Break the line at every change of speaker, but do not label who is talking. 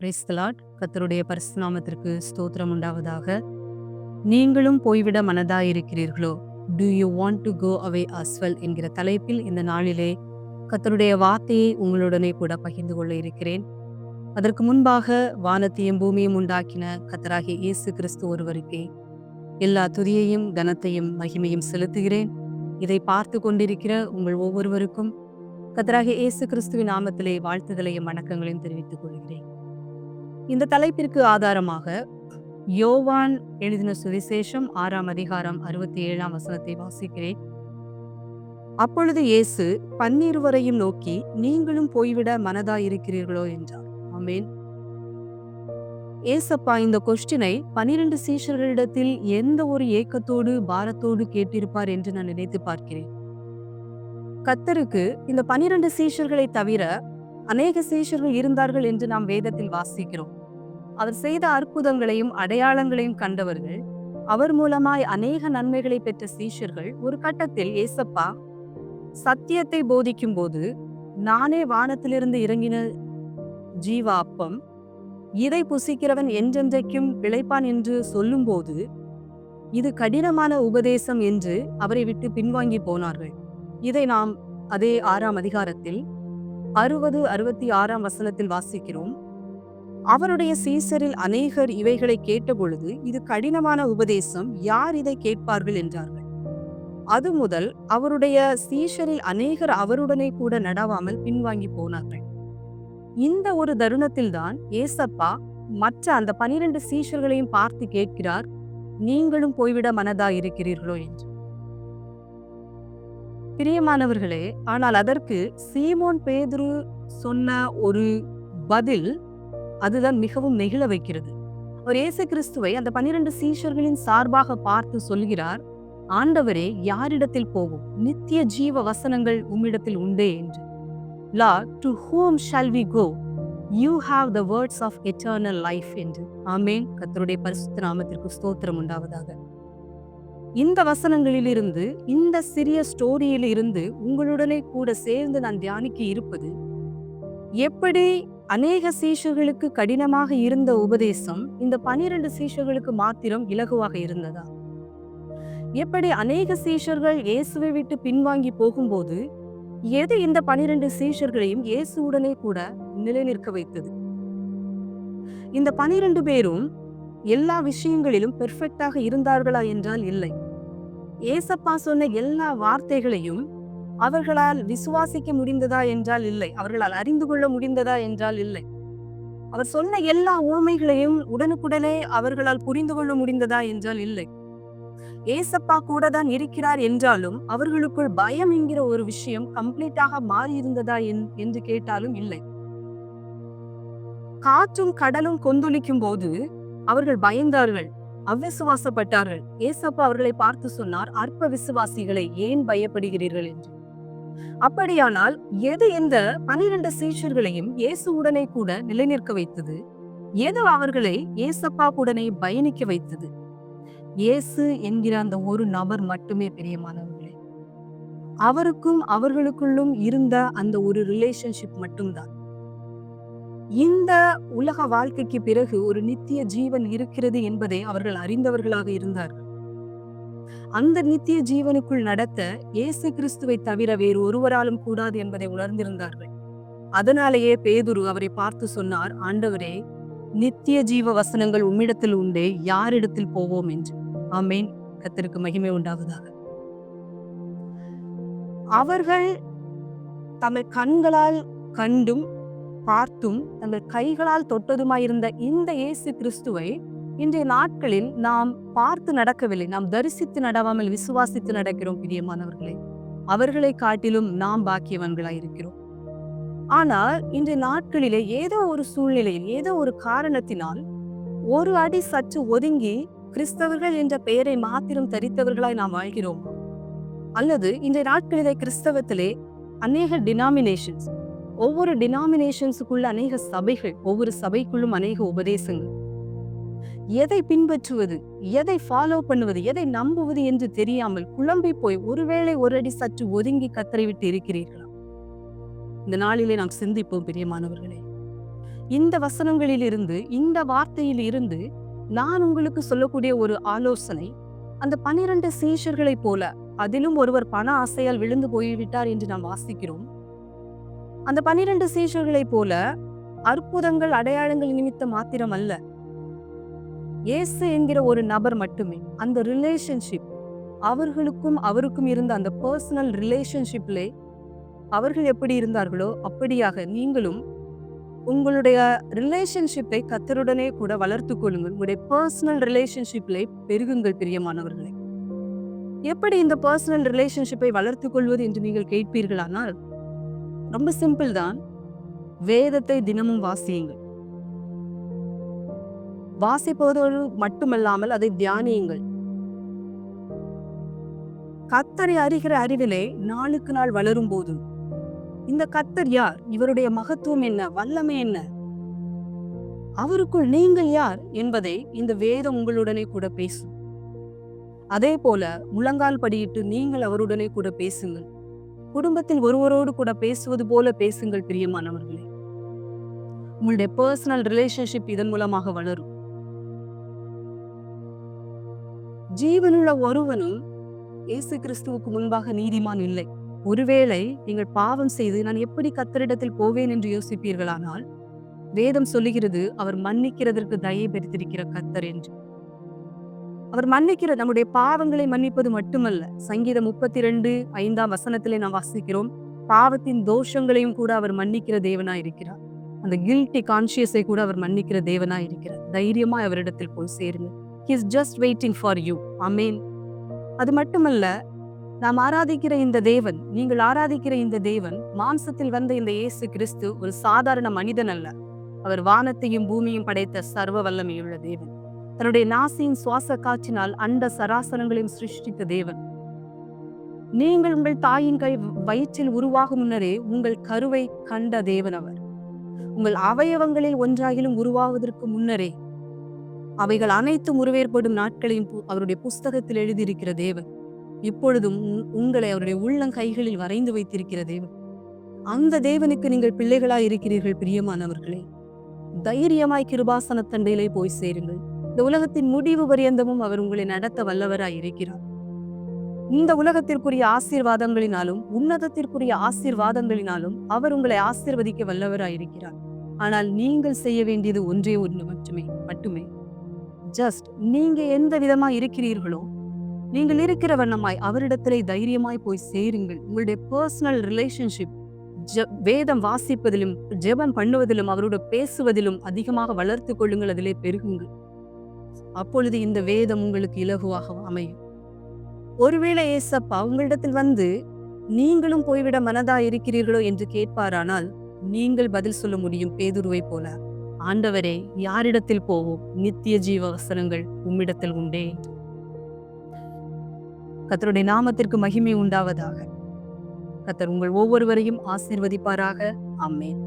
Praise the Lord. கர்த்தருடைய பரிசுத்த நாமத்திற்கு ஸ்தோத்திரம் உண்டாவதாக. நீங்களும் போய்விட மனதாயிருக்கிறீர்களோ, do you want to go away as well என்கிற தலைப்பில் இந்த நாளிலே கர்த்தருடைய வார்த்தையை உங்களுடனே கூட பகிர்ந்து கொள்ள இருக்கிறேன். அதற்கு முன்பாக வானத்தையும் பூமியும் உண்டாக்கின கர்த்தராகிய இயேசு கிறிஸ்து ஒருவருக்கே எல்லா துதியையும் கனத்தையும் மகிமையும் செலுத்துகிறேன். இதை பார்த்து கொண்டிருக்கிற உங்கள் ஒவ்வொருவருக்கும் கர்த்தராகிய இயேசு கிறிஸ்துவின் நாமத்திலே வாழ்த்துதலையும் வணக்கங்களையும் தெரிவித்துக் கொள்கிறேன். இந்த தலைப்பிற்கு ஆதாரமாக யோவான் எழுதின சுவிசேஷம் 6ஆம் அதிகாரம் 67ஆம் வசனத்தை வாசிக்கிறேன். அப்பொழுது இயேசு 12 நோக்கி, நீங்களும் போய்விட மனதாயிருக்கிறீர்களோ என்றார். ஆமென். ஏசப்பா இந்த கொஸ்டினை 12 சீஷர்களிடத்தில் எந்த ஒரு ஏக்கத்தோடு பாரத்தோடு கேட்டிருப்பார் என்று நான் நினைத்து பார்க்கிறேன். கர்த்தருக்கு இந்த 12 சீஷர்களை தவிர அநேக சீஷர்கள் இருந்தார்கள் என்று நாம் வேதத்தில் வாசிக்கிறோம். அவர் செய்த அற்புதங்களையும் அடையாளங்களையும் கண்டவர்கள், அவர் மூலமாய் அநேக நன்மைகளை பெற்ற சீஷர்கள் ஒரு கட்டத்தில் ஏசப்பா சத்தியத்தை போதிக்கும் போது, நானே வானத்திலிருந்து இறங்கின ஜீவ அப்பம், இதை புசிக்கிறவன் என்றென்றைக்கும் பிழைப்பான் என்று சொல்லும்போது, இது கடினமான உபதேசம் என்று அவரை விட்டு பின்வாங்கி போனார்கள். இதை நாம் அதே 6ஆம் அதிகாரத்தில் 60-66ஆம் வசனத்தில் வாசிக்கிறோம். அவருடைய சீசரில் அநேகர் இவைகளை கேட்டபொழுது, இது கடினமான உபதேசம், யார் இதை கேட்பார்கள் என்றார்கள். அது முதல் அவருடைய சீஷரில் அநேகர் அவருடனே கூட நடவாமல் பின்வாங்கி போனார்கள். இந்த ஒரு தருணத்தில்தான் ஏசப்பா மற்ற அந்த 12 சீஷர்களையும் பார்த்து கேட்கிறார், நீங்களும் போய்விட மனதா இருக்கிறீர்களோ என்று. பிரியமானவர்களே, ஆனால் அதற்கு சீமோன் பேதுரு சொன்ன ஒரு பதில், அதுதான் மிகவும் நெகிழ வைக்கிறது. அவர் இயேசு கிறிஸ்துவை அந்த 12 சீஷர்களின் சார்பாக பார்த்து சொல்கிறார், ஆண்டவரே, யாரிடத்தில் போவோம்? நித்திய ஜீவ வசனங்கள் உம்மிடத்தில் உண்டே என்று. Lord, to whom shall we go? You have the words of eternal life என்று. ஆமென். கர்த்தருடைய பரிசுத்த நாமத்திற்கு ஸ்தோத்திரம் உண்டாவதாக. இந்த வசனங்களிலிருந்து, இந்த சிறிய ஸ்டோரியில் இருந்து உங்களுடனே கூட சேர்ந்து நான் தியானிக்க இருப்பது, எப்படி அநேக சீஷர்களுக்கு கடினமாக இருந்த உபதேசம் இந்த 12 சீஷர்களுக்கு மாத்திரம் இலகுவாக இருந்ததா? எப்படி அநேக சீஷர்கள் இயேசுவை விட்டு பின்வாங்கி போகும்போது, எது இந்த 12 சீஷர்களையும் இயேசுவுடனே கூட நிலைநிற்க வைத்தது? இந்த 12 பேரும் எல்லா விஷயங்களிலும் பெர்ஃபெக்டாக இருந்தார்களா என்றால் இல்லை. ஏசப்பா சொன்ன எல்லா வார்த்தைகளையும் அவர்களால் விசுவாசிக்க முடிந்ததா என்றால் இல்லை. அவர்களால் அறிந்து கொள்ள முடிந்ததா என்றால் இல்லை. அவர் சொன்ன எல்லா உவமைகளையும் உடனுக்குடனே அவர்களால் புரிந்து கொள்ள முடிந்ததா என்றால் இல்லை. ஏசப்பா கூட தான் இருக்கிறார் என்றாலும் அவர்களுக்குள் பயம் என்கிற ஒரு விஷயம் கம்ப்ளீட்டாக மாறி இருந்ததா என்று கேட்டாலும் இல்லை. காற்றும் கடலும் கொந்தளிக்கும் போது அவர்கள் பயந்தார்கள், அவ்விசுவாசப்பட்டார்கள். ஏசப்பா அவர்களை பார்த்து சொன்னார், அற்ப விசுவாசிகளை ஏன் பயப்படுகிறீர்கள் என்று. அப்படியானால் எது இந்த 12 சீஷர்களையும் இயேசுவுடனே கூட நிலைநிற்க வைத்தது? எது அவர்களை ஏசப்பா உடனே பயணிக்க வைத்தது? இயேசு என்கிற அந்த ஒரு நபர் மட்டுமே. பிரியமானவர்களே, அவருக்கும் அவர்களுக்குள்ளும் இருந்த அந்த ஒரு ரிலேஷன்ஷிப் மட்டும்தான். இந்த உலக வாழ்க்கைக்கு பிறகு ஒரு நித்திய ஜீவன் இருக்கிறது என்பதை அவர்கள் அறிந்தவர்களாக இருந்தார்கள். அந்த நித்திய ஜீவனுக்குள் நடத்த இயேசு கிறிஸ்துவை தவிர வேறு ஒருவராலும் கூடாது என்பதை உணர்ந்திருந்தார்கள். அதனாலேயே பேதுரு அவரை பார்த்து சொன்னார், ஆண்டவரே, நித்திய ஜீவ வசனங்கள் உம்மிடத்தில் உண்டே, யாரிடத்தில் போவோம் என்று. ஆமென். கர்த்தருக்கு மகிமை உண்டாவதாக. அவர்கள் தங்கள் கண்களால் கண்டும் பார்த்தும் தங்கள் கைகளால் தொட்டதுமாயிருந்த இந்த இயேசு கிறிஸ்துவை இன்றைய நாட்களில் நாம் பார்த்து நடக்கவில்லை. நாம் தரிசித்து நடவாமல் விசுவாசித்து நடக்கிறோம். பிரியமானவர்களே, அவர்களை காட்டிலும் நாம் பாக்கியவான்களாய் இருக்கிறோம். ஆனால் இன்றைய நாட்களிலே ஏதோ ஒரு சூழ்நிலையில், ஏதோ ஒரு காரணத்தினால் ஒரு அடி சற்று ஒதுங்கி கிறிஸ்தவர்கள் என்ற பெயரை மாத்திரம் தரித்தவர்களாய் நாம் வாழ்கிறோம். அல்லது இன்றைய நாட்களிலே கிறிஸ்தவத்திலே அநேக டினாமினேஷன்ஸ், ஒவ்வொரு டினாமினேஷன்ஸுக்குள்ள அநேக சபைகள், ஒவ்வொரு சபைக்குள்ளும் அநேக உபதேசங்கள். எதை பின்பற்றுவது, எதை ஃபாலோ பண்ணுவது, எதை நம்புவது என்று தெரியாமல் குழம்பி போய் ஒருவேளை ஒரு அடி சற்று ஒதுங்கி கத்தரை விட்டு இருக்கிறீர்களா? இந்த நாளிலே நாம் சிந்திப்போம். பிரியமானவர்களே, இந்த வசனங்களிலிருந்து, இந்த வார்த்தையில் இருந்து நான் உங்களுக்கு சொல்லக்கூடிய ஒரு ஆலோசனை, அந்த 12 சீஷர்களைப் போல, அதிலும் ஒருவர் பண ஆசையால் விழுந்து போய்விட்டார் என்று நாம் வாசிக்கிறோம். அந்த 12 சீஷர்களைப் போல அற்புதங்கள், அடையாளங்கள் நிமித்தம் மாத்திரம் அல்ல, இயேசு என்கிற ஒரு நபர் மட்டுமே, அந்த ரிலேஷன்ஷிப், அவர்களுக்கும் அவருக்கும் இருந்த அந்த பர்சனல் ரிலேஷன்ஷிப்லே அவர்கள் எப்படி இருந்தார்களோ அப்படியாக நீங்களும் உங்களுடைய ரிலேஷன்ஷிப்பை கர்த்தருடனே கூட வளர்த்துக் கொள்ளுங்கள். உங்களுடைய பர்சனல் ரிலேஷன்ஷிப்லை பெருகுங்கள் பிரியமானவர்களே. எப்படி இந்த பர்சனல் ரிலேஷன்ஷிப்பை வளர்த்துக் கொள்வது என்று நீங்கள் கேட்பீர்களானால், ரொம்ப சிம்பிள் தான். வேதத்தை தினமும் வாசியுங்கள். வாசிப்பதோடு மட்டுமல்லாமல் அதை தியானியுங்கள். கர்த்தரை அறிகிற அறிவிலே நாளுக்கு நாள் வளரும் போது, இந்த கர்த்தர் யார், இவருடைய மகத்துவம் என்ன, வல்லமை என்ன, அவருக்குள் நீங்கள் யார் என்பதை இந்த வேதம் உங்களுடனே கூட பேசும். அதே போல முழங்கால் படியிட்டு நீங்கள் அவருடனே கூட பேசுங்கள். குடும்பத்தில் ஒருவரோடு கூட பேசுவது போல பேசுங்கள் பிரியமானவர்களே. உங்களுடைய பர்சனல் ரிலேஷன்ஷிப் இதன் மூலமாக வளரும். ஜீவனுள்ள ஒருவனும் இயேசு கிறிஸ்துவுக்கு முன்பாக நீதிமான் இல்லை. ஒருவேளை நீங்கள் பாவம் செய்து நான் எப்படி கர்த்தரிடத்தில் போவேன் என்று யோசிப்பீர்களானால், வேதம் சொல்லுகிறது அவர் மன்னிக்கிறதற்கு தயை பெற்றிருக்கிற கர்த்தர் என்று. அவர் மன்னிக்கிற, நம்முடைய பாவங்களை மன்னிப்பது மட்டுமல்ல, சங்கீதம் 32:5 வசனத்திலே நாம் வாசிக்கிறோம், பாவத்தின் தோஷங்களையும் கூட அவர் மன்னிக்கிற தேவனாய் இருக்கிறார். அந்த கில்ட்டி கான்சியஸை கூட அவர் மன்னிக்கிற தேவனாய் இருக்கிறார். தைரியமாய் அவரிடத்தில் போய் சேருங்க. He is just waiting for you. ஆமென். அது மட்டுமல்ல, நாம் ஆராதிக்கிற இந்த தேவன், நீங்கள் ஆராதிக்கிற இந்த தேவன், மாம்சத்தில் வந்த இந்த இயேசு கிறிஸ்து ஒரு சாதாரண மனிதன் அல்ல. அவர் வானத்தையும் பூமியும் படைத்த சர்வ வல்லமையுள்ள தேவன். தன்னுடைய நாசியின் சுவாச காற்றினால் அண்ட சராசரங்களையும் சிருஷ்டித்த தேவன். நீங்கள் உங்கள் தாயின் வயிற்றில் உருவாகும் முன்னரே உங்கள் கருவை கண்ட தேவன் அவர். உங்கள் அவயவங்களில் ஒன்றாகிலும் உருவாவதற்கு முன்னரே அவைகள் அனைத்தும் உருவேற்படும் நாட்களையும் அவருடைய புஸ்தகத்தில் எழுதியிருக்கிற தேவன். இப்பொழுதும் உங்களை அவருடைய உள்ளங்கைகளில் வரைந்து வைத்திருக்கிற தேவன். அந்த தேவனுக்கு நீங்கள் பிள்ளைகளாய் இருக்கிறீர்கள் பிரியமானவர்களே. தைரியமாய் கிருபாசன தண்டையிலே போய் சேருங்கள். இந்த உலகத்தின் முடிவு பரியந்தமும் அவர் உங்களை நடத்த வல்லவராய் இருக்கிறார். இந்த உலகத்திற்குரிய ஆசீர்வாதங்களினாலும் உன்னதத்திற்குரிய ஆசீர்வாதங்களினாலும் அவர் உங்களை ஆசீர்வதிக்க வல்லவராய் இருக்கிறார். ஆனால் நீங்கள் செய்ய வேண்டியது ஒன்றே ஒன்று மட்டுமே. ஜஸ்ட் நீங்க எந்த விதமா இருக்கிறீர்களோ, நீங்கள் இருக்கிற வண்ணமாய் அவரிடத்திலே தைரியமாய் போய் சேருங்கள். உங்களுடைய பர்சனல் ரிலேஷன்ஷிப் வேதம் வாசிப்பதிலும் ஜெபம் பண்ணுவதிலும் அவரோட பேசுவதிலும் அதிகமாக வளர்த்து கொள்ளுங்கள். அதிலே பெருகுங்கள். அப்பொழுது இந்த வேதம் உங்களுக்கு இலகுவாக அமையும். ஒருவேளை ஏசப்பா உங்களிடத்தில் வந்து நீங்களும் போய்விட மனதா இருக்கிறீர்களோ என்று கேட்பாரானால், நீங்கள் பதில் சொல்ல முடியும் பேதுருவை போல, ஆண்டவரே, யாரிடத்தில் போவோம், நித்திய ஜீவ வசனங்கள் உம்மிடத்தில் உண்டே. கர்த்தருடைய நாமத்திற்கு மகிமை உண்டாவதாக. கர்த்தர் உங்கள் ஒவ்வொருவரையும் ஆசீர்வதிப்பாராக. ஆமென்.